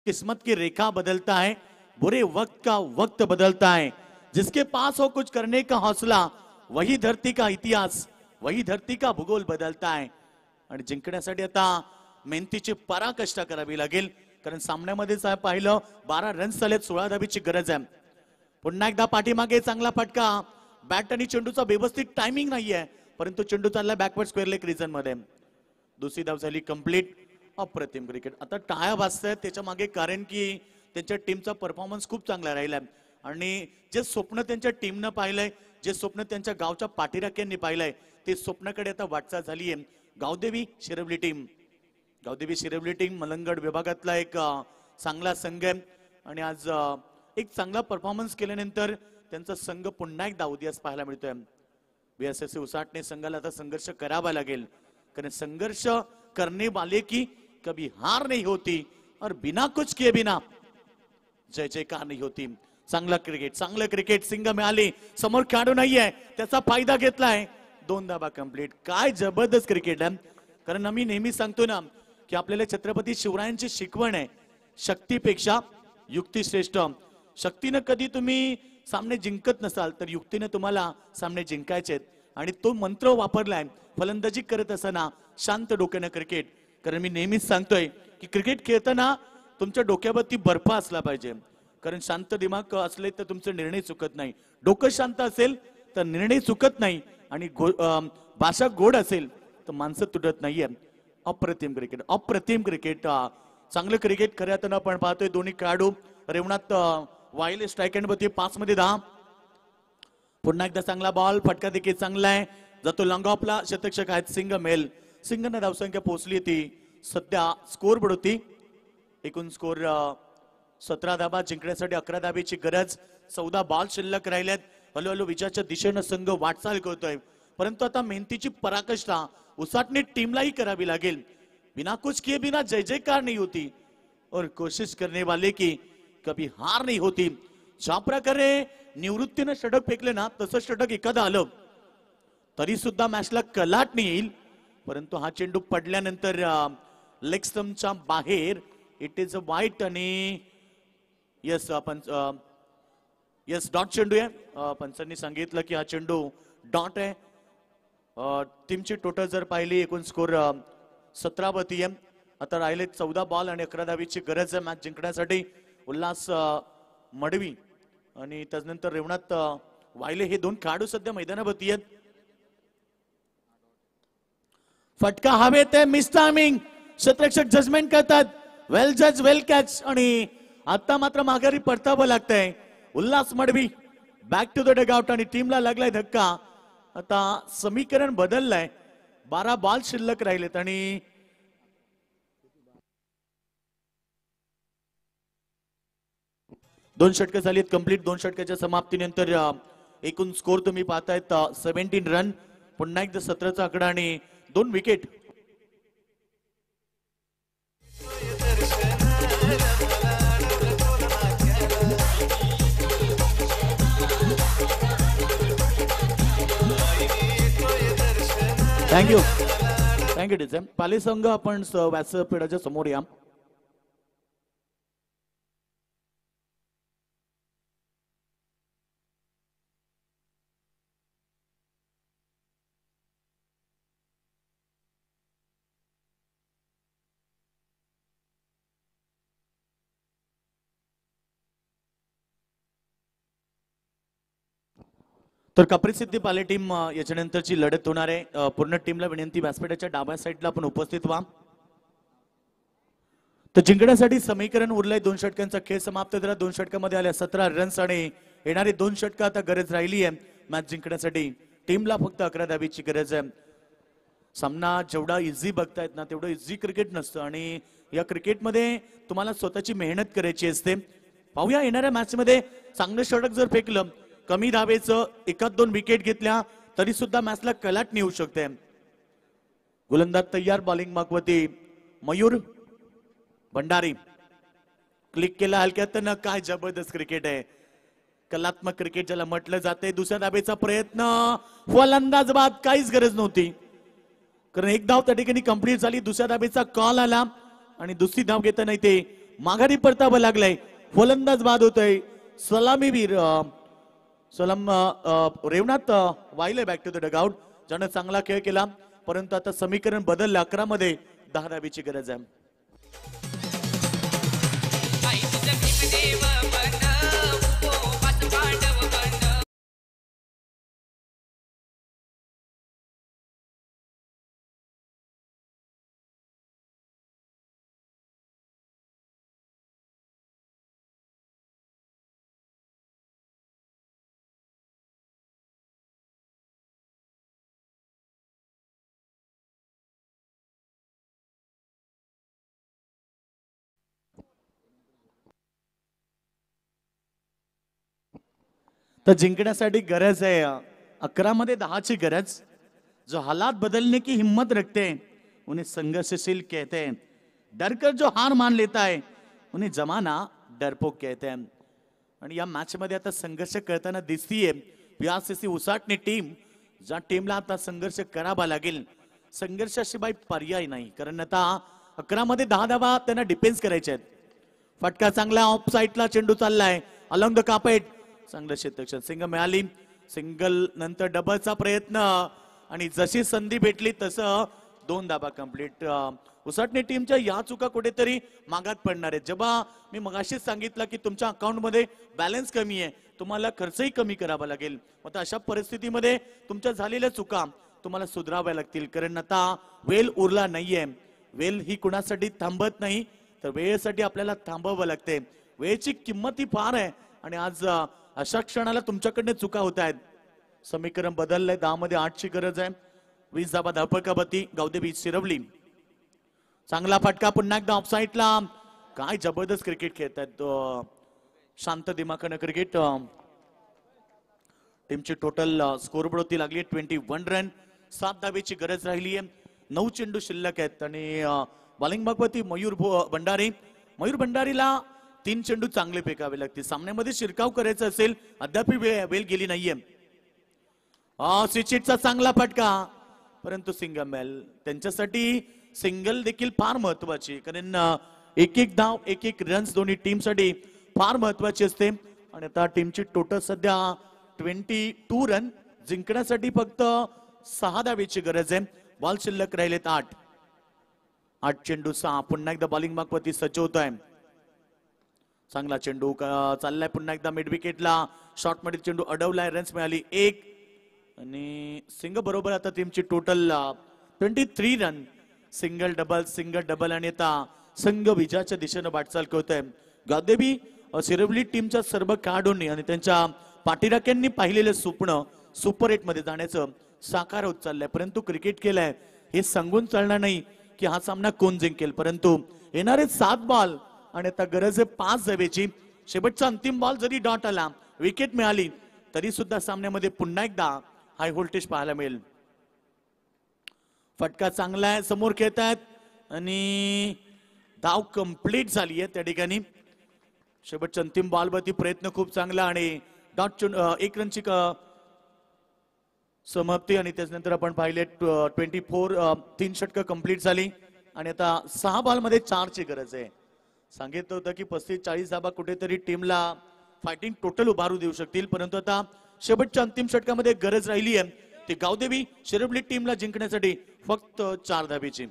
किस्मत की रेखा बदलता है, बुरे वक्त का वक्त बदलता है. जिसके पास हो कुछ करने का हौसला, वही धरती का इतिहास, वही धरती का भूगोल बदलता है. आणि जिंकण्यासाठी आता मेहनतीची पराकाष्ठ करावी लागेल. कारण सामन्यामध्ये पाहिलं 12 रन्स झालेत, 16 धावेची गरज आहे. पुन्हा एकदा पाठीमागे चांगला फटका. बॅट आणि चेंडूचा व्यवस्थित टायमिंग नाहीये, परंतु चेंडू चालला बॅकवर्ड स्क्वेअर लेग रिजन मध्ये. दुसरी धाव झाली कंप्लीट. अप्रतिम क्रिकेट. आता टाळ्या वाजतायत, त्याच्या मागे कारण की त्यांच्या टीमचा परफॉर्मन्स खूप चांगला राहिलाय. आणि जे स्वप्न त्यांच्या टीमनं पाहिलंय, जे स्वप्न त्यांच्या गावच्या पाठीराख्यांनी पाहिलंय, ते स्वप्नाकडे आता वाटचाल झाली आहे. गावदेवी शिरवली टीम, गावदेवी शिरवली टीम मलंगड विभागातला एक चांगला संघ आहे. आणि आज एक चांगला परफॉर्मन्स केल्यानंतर त्यांचा संघ पुन्हा एकदा उदयास पाहायला मिळतोय. बीएसएससी उसाटणे संघाला आता संघर्ष करावा लागेल, कारण संघर्ष करने वाले की कभी हार नहीं होती और बिना कुछ किए बिना जय जयकार नाही होती. चांगलं क्रिकेट सिंग मिळाली, समोर खेळाडू नाहीये त्याचा फायदा घेतलाय, 2 धाबा कंप्लीट. काय जबरदस्त क्रिकेट आहे. कारण आम्ही नेहमी सांगतो ना की आपल्याला छत्रपती शिवरायांची शिकवण आहे, शक्तीपेक्षा युक्ती श्रेष्ठ. शक्तीनं कधी तुम्ही सामने जिंकत नसाल तर युक्तीने तुम्हाला सामने जिंकायचे आणि तो मंत्र वापरलाय फलंदाजी करत असताना, शांत डोक्यानं क्रिकेट. कारण मी नेहमीच सांगतोय की क्रिकेट खेळताना तुमच्या डोक्यावरती बर्फ असला पाहिजे, कारण शांत दिमाग असले तर तुमचे निर्णय चुकत नाही. डोकं शांत असेल तर निर्णय चुकत नाही आणि भाषा गोड असेल तर माणसं तुटत नाहीये. अप्रतिम क्रिकेट. चांगलं क्रिकेट खऱ्या अर्थानं आपण पाहतोय. दोन्ही खेळाडू रेवणात वाहिले स्ट्राईक एंड मध्ये 5 मध्ये 10. पुन्हा एकदा चांगला बॉल, फटका देखील चांगला आहे, जातो लॉंग ऑफला. शतरक्षक आहेत सिंग मेल. सिंगना धावसंख्या पोहोचली ती सध्या स्कोर बोर्ड होती. एकूण स्कोर 17 धाबा. जिंकण्यासाठी 11 धाबेची गरज. 14 बॉल शिल्लक राहिल्यात. हळूहळू विजयाच्या दिशेनं संघ वाटचाल करतोय, परंतु आता मेहनतीची पराकाष्ठा उसाटणे टीमलाही करावी लागेल. बिना कुछ किए बिना जय जयकार नहीं होती और कोशिश करने वाले की कभी हार नहीं होती. ज्या प्रकारे निवृत्तीनं षटक फेकले ना, तसं षटक एखादं आलं तरी सुद्धा मॅचला कलाटणी येईल, परंतु हा चेंडू पडल्यानंतर लेग स्टंपच्या बाहेर इट इज अ वाईट. आणि यस डॉट चेंडू आहे. पंचांनी सांगितलं की हा चेंडू डॉट आहे. टीमची टोटल जर पाहिली एकूण स्कोर 17 वरती आहे. आता राहिले 14 बॉल आणि 11 धावेची गरज आहे मॅच जिंकण्यासाठी. उल्हास मडवी आणि त्यानंतर रेवणात वाहिले हे 2 खेळाडू सध्या मैदानावरती आहेत. फटका हवेत आहे, मिस टायमिंग. क्षेत्ररक्षक जजमेंट करतात, वेल जज वेल कॅच. आणि आता मात्र माघारी परतावं लागतंय. Ulhas Madvi back to the dugout आणि टीमला लागलाय धक्का. आता समीकरण बदललंय, 12 बॉल शिल्लक राहिलेत आणि दोन षटकं झालीत कंप्लीट. 2 षटकाच्या समाप्तीनंतर एकूण स्कोर तुम्ही पाहतायत 17 रन. पुन्हा एकदा 17चा आकडा आणि 2 विकेट. थँक्यू डिझेम. पाले संघ आपण व्यासपीठाच्या समोर या. तर कप्रसिद्धी पाले टीम याच्यानंतरची लढत होणार आहे. पूर्ण टीमला विनंती व्यासपीठाच्या डाव्या साईडला आपण उपस्थित व्हा. तर जिंकण्यासाठी समीकरण उरलंय. 2 षटकांचा खेळ समाप्त झाला. 2 षटकामध्ये आल्या 17 रन्स आणि येणारे 2 षटक आता गरज राहिली आहे मॅच जिंकण्यासाठी. टीमला फक्त 11 धावेची गरज आहे. सामना जेवढा इझी बघतायत ना तेवढं इझी क्रिकेट नसतं आणि या क्रिकेटमध्ये तुम्हाला स्वतःची मेहनत करायची असते. पाहूया येणाऱ्या मॅच मध्ये चांगलं षटक जर फेकलं, कमी धावेचं 1-2 विकेट घेतल्या तरी सुद्धा मॅचला कलाटणी येऊ शकते. गोलंदाज तयार. बॉलिंग मागवती मयूर भंडारी. क्लिक केला हलक्यात. काय जबरदस्त क्रिकेट आहे, कलात्मक क्रिकेट ज्याला म्हटलं जाते. दुसऱ्या धावेचा प्रयत्न, फलंदाज बाद. काहीच गरज नव्हती, कारण 1 धाव त्या ठिकाणी कंप्लीट झाली. दुसऱ्या धावेचा कॉल आला आणि दुसरी धाव घेताना ते माघारी परतावं लागलंय. फलंदाज बाद होतोय. सलामीवीर सलाम रेवणात वाहिले बॅक टू द डगआउट. ज्यानं चांगला खेळ केला, परंतु आता समीकरण बदललं. 11 मध्ये 10 धावेची गरज आहे. तर जिंकण्यासाठी गरज आहे 11 मध्ये 10 ची गरज. जो हालात बदलने की हिम्मत रखते हैं उन्हें संघर्षशील कहते हैं. डरकर जो हार मान लेता है उन्हें जमाना डरपोक कहते हैं. आणि या मॅच मध्ये आता संघर्ष करताना दिसतीये पीआरसीसी उसाटणे टीम. ज्या टीमला आता संघर्ष करावा लागेल, संघर्षाशिवाय पर्याय नाही. कारण आता 11 मध्ये 10 धावा त्यांना डिफेन्स करायचे आहेत. फटका चांगला ऑफ साईडला चेंडू चाललाय अलॉंग द कापेट. चांगलं क्षेत्ररक्षण, सिंगल मिळाली. सिंगल नंतर डबलचा प्रयत्न आणि जशी संधी भेटली तसं 2 धाबा कंप्लीट. उसाटणे टीमच्या या चुका कुठेतरी मागात पडणार आहेत. जेव्हा मी मगाशीच सांगितलं की तुमच्या अकाउंटमध्ये बॅलन्स कमी आहे, तुम्हाला खर्चही कमी करावा लागेल. आता अशा परिस्थितीमध्ये तुमच्या झालेल्या चुका तुम्हाला सुधाराव्या लागतील. कारण आता वेळ उरला नाहीये. वेळ ही कुणासाठी थांबत नाही, तर वेळेसाठी आपल्याला थांबावं लागते. वेळेची किंमत ही फार आहे आणि आज अशा क्षणाला तुमच्याकडनं चुका होत आहेत. समीकरण बदललंय. 10 मध्ये 8 ची गरज आहे. 20 धाबा धावपकावरती गावदेवी शिरवली. चांगला फटका पुन्हा एकदा ऑफ साईडला. काय जबरदस्त क्रिकेट खेळतात. शांत दिमाखानं क्रिकेट. टीमची टोटल स्कोरबोर्ड होती लागली 21 रन. 7 धावेची गरज राहिली आहे. 9 चेंडू शिल्लक आहेत आणि बॉलिंग भागवती मयूर भंडारी. मयूर भंडारीला 3 चेंडू चांगले फेकावे लागतील. सामन्यामध्ये शिरकाव करायचा असेल, अद्याप वेळ गेली नाहीये. स्विचिटचा चांगला फटका, परंतु सिंगल मेल. त्यांच्यासाठी सिंगल देखील फार महत्वाची, कारण एक एक धाव एक एक रन्स दोन्ही टीमसाठी फार महत्वाची असते. आणि आता टीमची टोटल सध्या 22 रन. जिंकण्यासाठी फक्त 6 धावेची गरज आहे. बॉल शिल्लक राहिलेत 8. 8 चेंडू 6. पुन्हा एकदा बॉलिंग मागवती सज्ज होत आहे. चांगला चेंडू चाललाय पुन्हा एकदा मिड विकेटला. शॉर्ट मध्ये चेंडू अडवलाय. रन्स मिळाली 1 आणि सिंगल बरोबर आता टीमची टोटल 23 रन. सिंगल डबल आणि आता संघ विजयाच्या दिशेनं वाटचाल करतोय. गावदेवी शिरवली टीमच्या सर्व खेळाडूंनी आणि त्यांच्या पाठीराख्यांनी पाहिलेलं स्वप्न सुपर 8 मध्ये जाण्याचं साकार होत चाललंय. परंतु क्रिकेट केलंय हे सांगून चालणार नाही की हा सामना कोण जिंकेल, परंतु येणारे 7 बॉल आणि आता गरज आहे 5 धावेची. शेवटचा अंतिम बॉल जरी डॉट आला, विकेट मिळाली, तरी सुद्धा सामन्यामध्ये पुन्हा एकदा हाय व्होल्टेज पाहायला मिळेल. फटका चांगला आहे. समोर खेळतायत आणि धाव कंप्लीट झाली आहे त्या ठिकाणी. शेवटच्या अंतिम बॉलवरती प्रयत्न खूप चांगला आणि डॉट 1 रनची समाप्ती. आणि त्याच्यानंतर आपण पाहिले 24 3 षटकं कंप्लीट झाली आणि आता 6 बॉलमध्ये 4 ची गरज आहे. सांगितलं होतं की 35-40 धाबा कुठेतरी टीमला फायटिंग टोटल उभारू देऊ शकतील, परंतु आता शेवटच्या अंतिम षटकामध्ये गरज राहिली आहे ती गावदेवी शिरवली टीमला जिंकण्यासाठी फक्त 4 धावेची.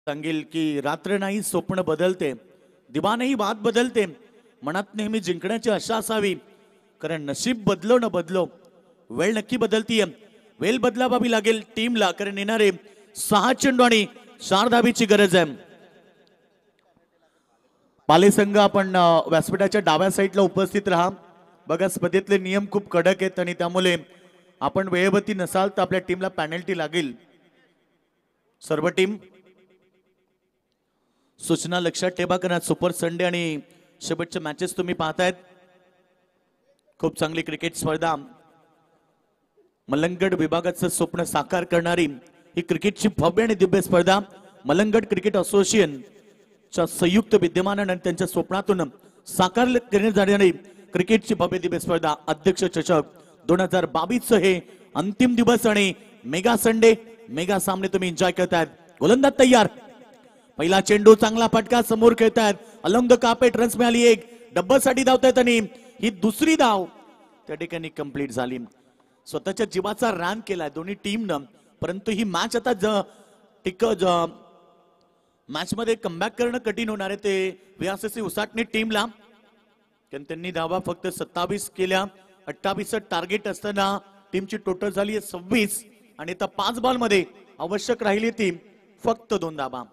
सांगेल की रात्र नाही स्वप्न बदलते, दिवानही बात बदलते. मनात नेहमी जिंकण्याची आशा असावी, कारण नशीब बदलो न बदलो वेळ नक्की बदलतीये. वेळ बदलावी लागेल टीमला, कारण येणारे 6 चेंडू आणि 4 धावेची गरज आहे. पाले संघ आपण व्यासपीठाच्या डाव्या साईडला उपस्थित राहा. बघा स्पर्धेतले नियम खूप कडक आहेत आणि त्यामुळे आपण वेळेवरती नसाल तर आपल्या टीमला पेनल्टी लागेल. सर्व टीम सूचना लक्षात ठेवा, कारण सुपर संडे आणि शेवटच्या मॅचेस तुम्ही पाहतायत. खूप चांगली क्रिकेट स्पर्धा, मलंगड विभागाचं स्वप्न साकार करणारी ही क्रिकेटची भव्य आणि दिव्य स्पर्धा मलंगड क्रिकेट असोसिएशनच्या संयुक्त विद्यमानाने त्यांच्या स्वप्नातून साकार करण्यात जाणारी क्रिकेटची भव्य दिव्य स्पर्धा अध्यक्ष चषक 2022 हे अंतिम दिवस आणि मेगा संडे मेगा सामने तुम्ही एन्जॉय करतायत. गोलंदाज तयार. पहिला चेंडू चांगला फटका. समोर खेळतायत अलॉंग द कार्पेट. रन्स मिळाली 1. डब्बल साठी धावतायत आणि ही दुसरी धाव त्या ठिकाणी कंप्लीट झाली. स्वतःच्या जीवाचा रान केलाय दोन्ही टीमनं, परंतु ही मॅच आता मॅच मध्ये कमबॅक करणं कठीण होणार आहे ते VRCC उसाटणे टीमला, कारण त्यांनी धावा फक्त 27 केल्या. 28चं टार्गेट असताना टीमची टोटल झाली आहे 26 आणि आता 5 बॉल मध्ये आवश्यक राहिली टीम फक्त 2 धावा.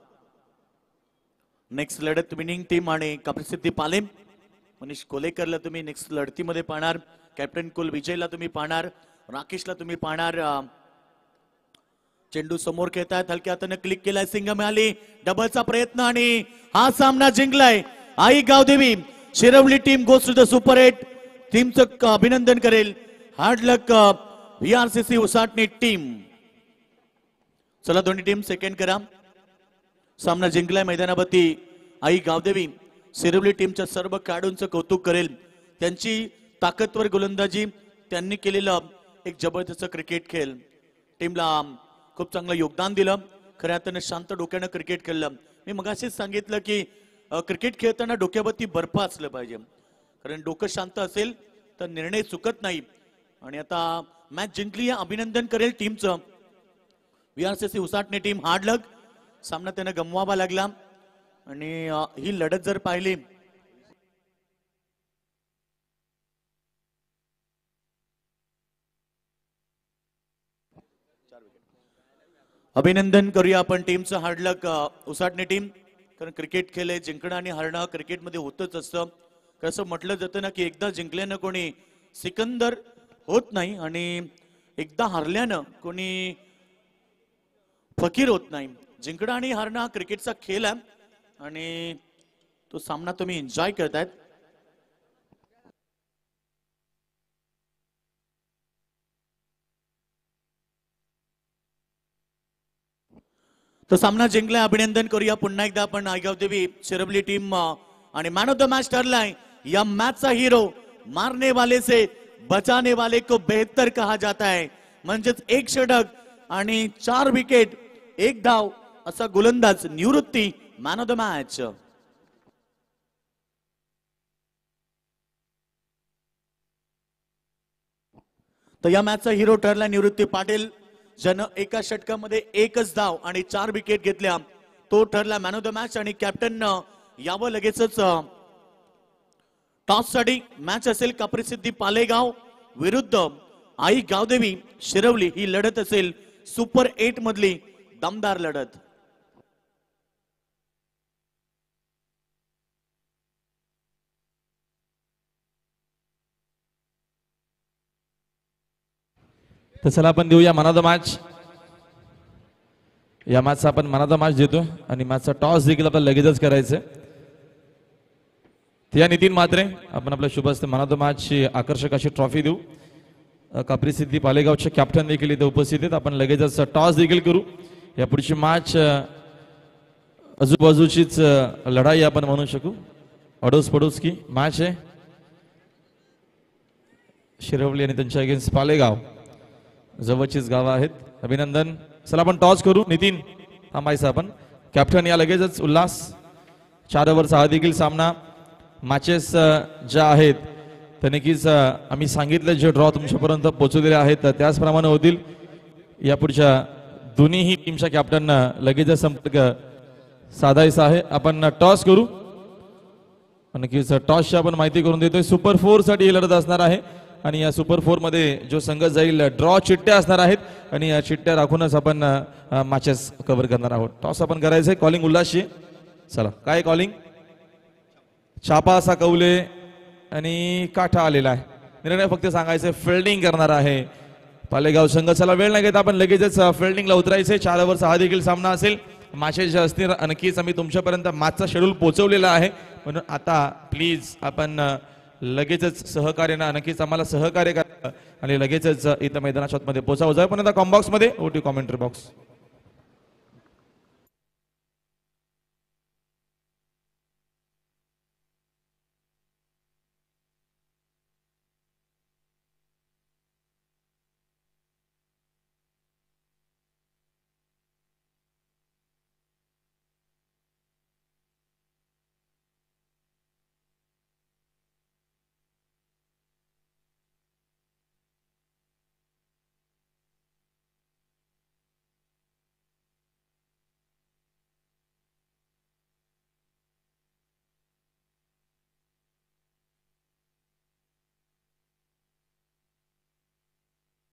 नेक्स्ट लढत विनिंग टीम आणि काप्रसिद्धी पाले. मनीष कोलेकरला तुम्ही नेक्स्ट लढतीमध्ये पाहणार, कॅप्टन कुल विजयला तुम्ही पाहणार, राकेशला तुम्ही पाहणार. चेंडू समोर खेळतायत, हलक्या हाताने क्लिक केलाय, सिंग मिळाली, डबलचा प्रयत्न आणि हा सामना जिंकलाय Aai Gavdevi. Shirvali team goes to the super 8. टीमचं अभिनंदन करेल. Hard luck VRCC Usatne team. चला दोन्ही टीम सेकंड करा. सामना जिंकलाय मैदानावरती आई गावदेवी. शिरवली टीमच्या सर्व खेळाडूंचं कौतुक करेल. त्यांची ताकदवर गोलंदाजी, त्यांनी केलेलं एक जबरदस्त क्रिकेट खेळ टीमला खूप चांगलं योगदान दिलं. खऱ्या अर्थानं शांत डोक्यानं क्रिकेट खेळलं. मी मगाशीच सांगितलं की क्रिकेट खेळताना डोक्यावरती बर्फ असलं पाहिजे, कारण डोकं शांत असेल तर निर्णय चुकत नाही. आणि आता मॅच जिंकली आहे, अभिनंदन करेल टीमचं. VRCC उसाटणे टीम हार्ड लक. सामना त्यानं गमवावा लागला आणि ही लढत जर पाहिली अभिनंदन करूया आपण टीमचं. हार्ड लक उसाटणे टीम. कारण क्रिकेट खेळ आहे, जिंकणं आणि हरणं क्रिकेटमध्ये होतच असतं. कसं म्हटलं जातं ना की एकदा जिंकल्यानं कोणी सिकंदर होत नाही आणि एकदा हरल्यानं कोणी फकीर होत नाही. जिंकणं आणि हरणं हा क्रिकेटचा खेळ आहे आणि तो सामना तुम्ही एन्जॉय करतायत. तो सामना जिंकलाय, अभिनंदन करूया पुन्हा एकदा आपण. आयगावदेवी शिरवली टीम आणि मॅन ऑफ द मॅच ठरलाय. या मॅचचा हिरो मारने वाले से बचाने वाले को बेहतर कहा जाता है. म्हणजेच 1 षटक आणि 4 विकेट 1 धाव असा गोलंदाज निवृत्ती मॅन ऑफ द मॅच. तर या मॅचचा हिरो ठरला निवृत्ती पाटील, ज्यानं एका षटकामध्ये 1च धाव आणि 4 विकेट घेतल्या. तो ठरला मॅन ऑफ द मॅच. आणि कॅप्टन यावं लगेचच टॉस साठी. मॅच असेल काप्रसिद्धी पालेगाव विरुद्ध आई गावदेवी शिरवली. ही लढत असेल सुपर 8 मधली दमदार लढत. तर चला आपण देऊया मॅन ऑफ द मॅच. या मॅचचा आपण मॅन ऑफ द मॅच देतो आणि मॅचचा टॉस देखील आपल्याला लगेचच करायचं. या नितीन म्हात्रे आपण आपल्या शुभ हस्ते मॅन ऑफ द मॅचची आकर्षक अशी ट्रॉफी देऊ. काप्रसिद्धी पालेगावचे कॅप्टन देखील इथे उपस्थित आहेत. आपण लगेचच टॉस देखील करू. या पुढची मॅच आजूबाजूचीच लढाई आपण म्हणू शकू. अडोस पडोस की मॅच आहे. शिरवली आणि त्यांच्या अगेन्स्ट पालेगाव, जवळचीच गावं आहेत. अभिनंदन. चला आपण टॉस करू. नितीन थांबायचं आपण. कॅप्टन या लगेचच. उल्हास 4 ओव्हरचा हा देखील सामना. मॅचेस ज्या आहेत त्या नक्कीच आम्ही सांगितलं जे ड्रॉ तुमच्यापर्यंत पोहोचवलेले आहेत त्याचप्रमाणे होतील. या पुढच्या दोन्हीही टीमच्या कॅप्टन लगेचच संपर्क साधायचा आहे. आपण टॉस करू. नक्कीच टॉसची आपण माहिती करून देतोय. सुपर 4 साठी ही लढत असणार आहे आणि या सुपर 4 मध्ये जो संघ जाईल ड्रॉ चिठ्ठ्या असणार आहेत आणि या चिठ्ठ्या राखूनच आपण मॅचेस कव्हर करणार आहोत. टॉस आपण करायचंय. कॉलिंग उल्हासची. चला काय कॉलिंग. छापा असा कौले आणि काठा आलेला आहे. निर्णय फक्त सांगायचं फिल्डिंग करणार आहे पालेगाव संघ. चला वेळ नाही घेता आपण लगेचच फिल्डिंगला उतरायचंय. 4 ओव्हरचा हा देखील सामना असेल. मॅचेस जे असतील नक्कीच आम्ही तुमच्यापर्यंत मॅचचा शेड्यूल पोहोचवलेला आहे, म्हणून आता प्लीज आपण लगेचच सहकार्यानं नक्कीच आम्हाला सहकार्य करा आणि लगेचच इथं मैदानाच्या आतमध्ये पोहोचावं. जाय पण आता कॉम्बॉक्स मध्ये ओटी कॉमेंट्री बॉक्स.